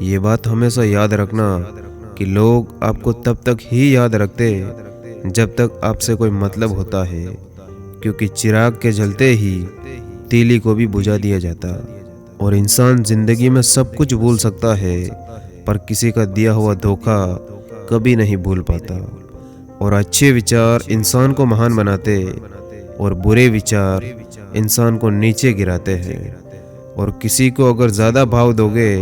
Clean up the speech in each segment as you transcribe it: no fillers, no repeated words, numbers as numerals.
ये बात हमेशा याद रखना कि लोग आपको तब तक ही याद रखते जब तक आपसे कोई मतलब होता है, क्योंकि चिराग के जलते ही तीली को भी बुझा दिया जाता। और इंसान जिंदगी में सब कुछ भूल सकता है, पर किसी का दिया हुआ धोखा कभी नहीं भूल पाता। और अच्छे विचार इंसान को महान बनाते और बुरे विचार इंसान को नीचे गिराते हैं। और किसी को अगर ज़्यादा भाव दोगे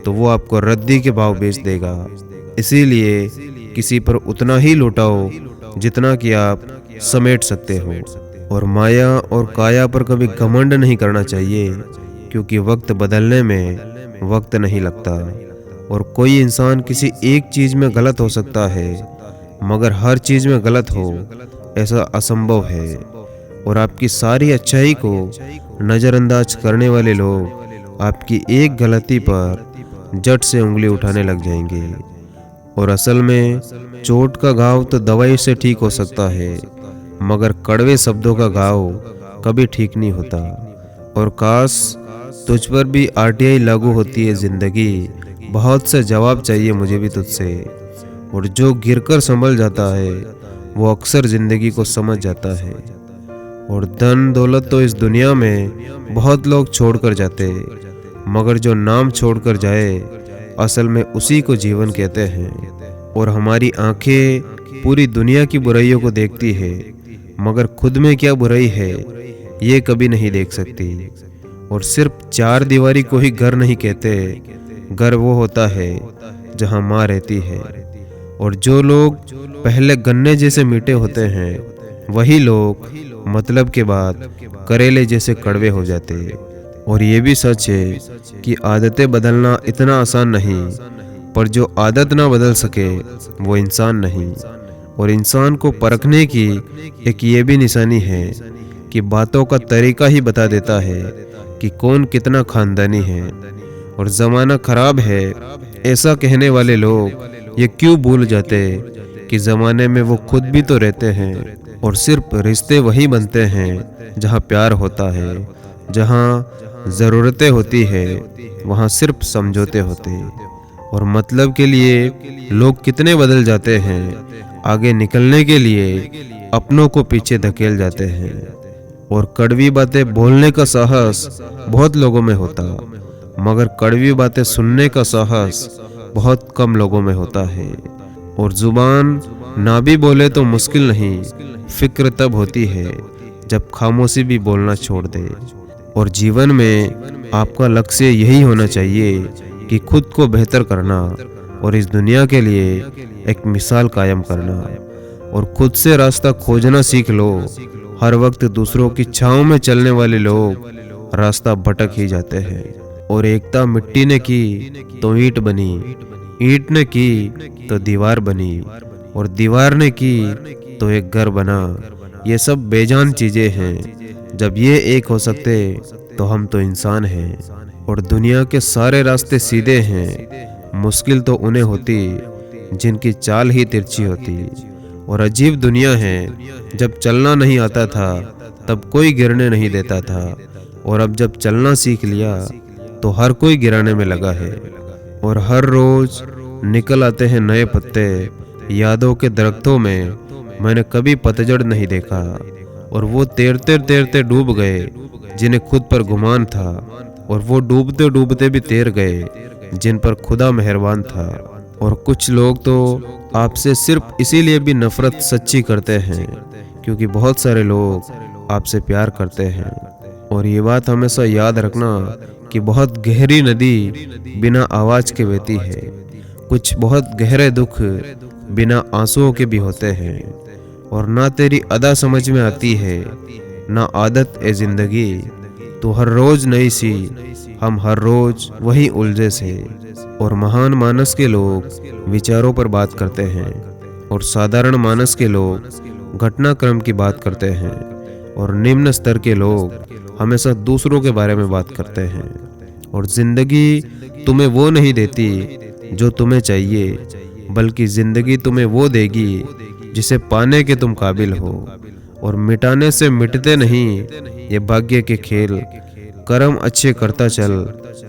तो वो आपको रद्दी के भाव बेच देगा। इसीलिए किसी पर उतना ही लुटाओ जितना कि आप समेट सकते हो। और माया और काया पर कभी घमंड नहीं करना चाहिए, क्योंकि वक्त बदलने में वक्त नहीं लगता। और कोई इंसान किसी एक चीज़ में गलत हो सकता है, मगर हर चीज़ में गलत हो ऐसा असंभव है। और आपकी सारी अच्छाई को नज़रअंदाज करने वाले लोग आपकी एक गलती पर झट से उंगली उठाने लग जाएंगे। और असल में चोट का घाव तो दवाई से ठीक हो सकता है, मगर कड़वे शब्दों का घाव कभी ठीक नहीं होता। और काश तुझ पर भी आरटीआई लागू होती है जिंदगी, बहुत से जवाब चाहिए मुझे भी तुझसे। और जो गिरकर संभल जाता है वो अक्सर जिंदगी को समझ जाता है। और धन दौलत तो इस दुनिया में बहुत लोग छोड़कर जाते, मगर जो नाम छोड़कर जाए असल में उसी को जीवन कहते हैं। और हमारी आंखें पूरी दुनिया की बुराइयों को देखती है, मगर खुद में क्या बुराई है ये कभी नहीं देख सकती। और सिर्फ चार दीवारी को ही घर नहीं कहते, घर वो होता है जहाँ माँ रहती है। और जो लोग पहले गन्ने जैसे मीठे होते हैं, वही लोग मतलब के बाद करेले जैसे कड़वे हो जाते। और ये भी सच है कि आदतें बदलना इतना आसान नहीं, पर जो आदत ना बदल सके वो इंसान नहीं। और इंसान को परखने की एक ये भी निशानी है कि बातों का तरीका ही बता देता है कि कौन कितना खानदानी है। और ज़माना खराब है ऐसा कहने वाले लोग ये क्यों भूल जाते कि ज़माने में वो खुद भी तो रहते हैं। और सिर्फ रिश्ते वही बनते हैं जहाँ प्यार होता है, जहाँ ज़रूरतें होती है वहाँ सिर्फ समझौते होते। और मतलब के लिए लोग कितने बदल जाते हैं, आगे निकलने के लिए अपनों को पीछे धकेल जाते हैं। और कड़वी बातें बोलने का साहस बहुत लोगों में होता, मगर कड़वी बातें सुनने का साहस बहुत कम लोगों में होता है। और जुबान ना भी बोले तो मुश्किल नहीं, फिक्र तब होती है जब खामोशी भी बोलना छोड़ दे। और जीवन में आपका लक्ष्य यही होना चाहिए कि खुद को बेहतर करना और इस दुनिया के लिए एक मिसाल कायम करना। और खुद से रास्ता खोजना सीख लो। हर वक्त दूसरों की छांव में चलने वाले लोग रास्ता भटक ही जाते हैं। और एकता मिट्टी ने की तो ईंट बनी, ईंट ने की तो दीवार बनी, और दीवार ने की तो एक घर बना। ये सब बेजान चीजें हैं, जब ये एक हो सकते तो हम तो इंसान हैं। और दुनिया के सारे रास्ते सीधे हैं, मुश्किल तो उन्हें होती जिनकी चाल ही तिरछी होती। और अजीब दुनिया है, जब चलना नहीं आता था तब कोई गिरने नहीं देता था, और अब जब चलना सीख लिया तो हर कोई गिराने में लगा है। और हर रोज निकल आते हैं नए पत्ते, यादों के दरख्तों में मैंने कभी पतझड़ नहीं देखा। और वो तैरते तैरते डूब गए जिन्हें खुद पर गुमान था, और वो डूबते डूबते भी तैर गए जिन पर खुदा मेहरबान था। और कुछ लोग तो आपसे सिर्फ इसीलिए भी नफरत सच्ची करते हैं क्योंकि बहुत सारे लोग आपसे प्यार करते हैं। और ये बात हमेशा याद रखना कि बहुत गहरी नदी बिना आवाज के बहती है। कुछ बहुत गहरे दुख बिना आंसुओं के भी होते हैं। और ना तेरी अदा समझ में आती है ना आदत ए जिंदगी, तो हर रोज नई सी, हम हर रोज वही उलझे से। और महान मानस के लोग विचारों पर बात करते हैं, और साधारण मानस के लोग घटनाक्रम की बात करते हैं, और निम्न स्तर के लोग हमेशा दूसरों के बारे में बात करते हैं। और जिंदगी तुम्हें वो नहीं देती जो तुम्हें चाहिए, बल्कि जिंदगी तुम्हें वो देगी जिसे पाने के तुम काबिल हो। और मिटाने से मिटते नहीं ये भाग्य के खेल, कर्म अच्छे करता चल,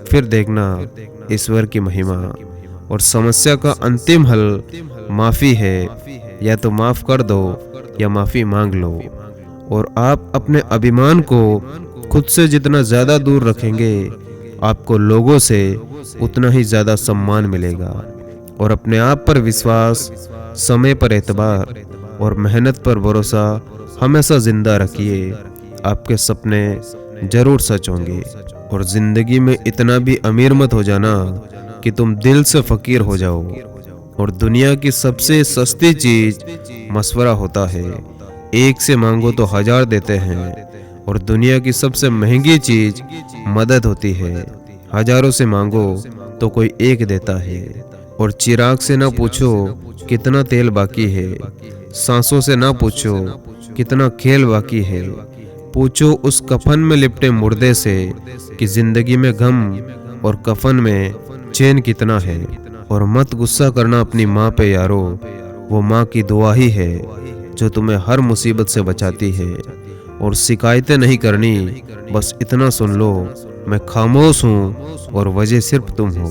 फिर देखना ईश्वर की महिमा। और समस्या का अंतिम हल माफ़ी है। या तो माफ़ कर दो या माफ़ी मांग लो। और आप अपने अभिमान को खुद से जितना ज़्यादा दूर रखेंगे, आपको लोगों से उतना ही ज़्यादा सम्मान मिलेगा। और अपने आप पर विश्वास, समय पर एतबार और मेहनत पर भरोसा हमेशा जिंदा रखिए। आपके सपने जरूर सच होंगे। और ज़िंदगी में इतना भी अमीर मत हो जाना कि तुम दिल से फ़कीर हो जाओ। और दुनिया की सबसे सस्ती चीज़ मशवरा होता है। एक से मांगो तो 1000 देते हैं। और दुनिया की सबसे महंगी चीज़ मदद होती है। हजारों से मांगो तो कोई एक देता है। और चिराग से ना पूछो कितना तेल बाकी है, सांसों से ना पूछो कितना खेल बाकी है। पूछो उस कफन में लिपटे मुर्दे से कि जिंदगी में गम और कफन में चैन कितना है। और मत गुस्सा करना अपनी माँ पे यारो, वो माँ की दुआ ही है जो तुम्हें हर मुसीबत से बचाती है। और शिकायतें नहीं करनी, बस इतना सुन लो, मैं खामोश हूँ और वजह सिर्फ तुम हो।